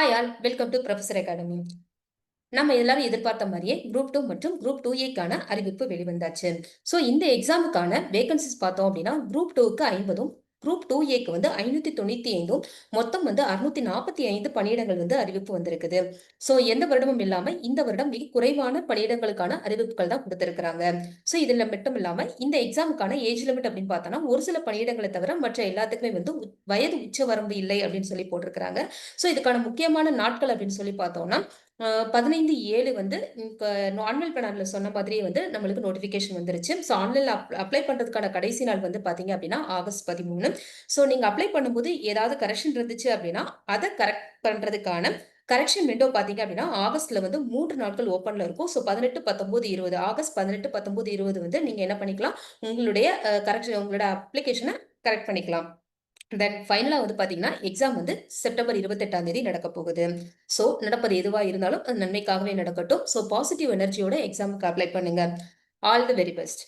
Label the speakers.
Speaker 1: Hi all welcome to professor academy. நம்ம எல்லாரும் எதிர்பார்த்த மாதிரியே குரூப் 2 மற்றும் குரூப் 2ஏக்கான அறிவிப்பு வெளிவந்தாச்சு. ஸோ இந்த எக்ஸாமுக்கான வேகன்சிஸ் பார்த்தோம் அப்படின்னா குரூப் 2க்கு 50ம் குரூப் 2ஏக்கு வந்து 595ம் மொத்தம் வந்து 645 பணியிடங்கள் வந்து அறிவிப்பு வந்திருக்குது. ஸோ எந்த வருடமும் இல்லாம இந்த வருடம் மிக குறைவான பணியிடங்களுக்கான அறிவிப்புகள் தான் கொடுத்திருக்கிறாங்க. ஸோ இதுல மட்டும் இல்லாம இந்த எக்ஸாமுக்கான ஏஜ் லிமிட் அப்படின்னு பார்த்தோம்னா ஒரு சில பணியிடங்களை தவிர மற்ற எல்லாத்துக்குமே வந்து வயது உச்சவரம்பு இல்லை அப்படின்னு சொல்லி போட்டிருக்கிறாங்க. ஸோ இதுக்கான முக்கியமான நாட்கள் அப்படின்னு சொல்லி பார்த்தோம்னா 15/7 வந்து இப்ப ஆனுவல் பிளான்ல சொன்ன மாதிரியே வந்து நம்மளுக்கு நோட்டிஃபிகேஷன் வந்துருச்சு. ஸோ ஆன்லைன்ல அப்ளை பண்றதுக்கான கடைசி நாள் வந்து பார்த்தீங்க அப்படின்னா, ஆகஸ்ட் 13. ஸோ நீங்க அப்ளை பண்ணும்போது ஏதாவது கரெக்ஷன் இருந்துச்சு அப்படின்னா, அத கரெக்ட் பண்றதுக்கான கரெக்ஷன் விண்டோ பார்த்தீங்க அப்படின்னா, ஆகஸ்ட்ல வந்து 3 நாட்கள் ஓப்பன்ல இருக்கும். ஸோ 18, 19, 20 ஆகஸ்ட் 18, 19, 20 வந்து நீங்க என்ன பண்ணிக்கலாம், உங்களுடைய கரெக்ஷன் உங்களோட அப்ளிகேஷன கரெக்ட் பண்ணிக்கலாம். தென் ஃபைனலா வந்து பார்த்தீங்கன்னா, எக்ஸாம் வந்து செப்டம்பர் 28ஆம் தேதி நடக்கப் போகுது. ஸோ நடப்பது எதுவா இருந்தாலும் அது நன்மைக்காகவே நடக்கட்டும். ஸோ பாசிட்டிவ் எனர்ஜியோட எக்ஸாமுக்கு அப்ளை பண்ணுங்க. All the very best.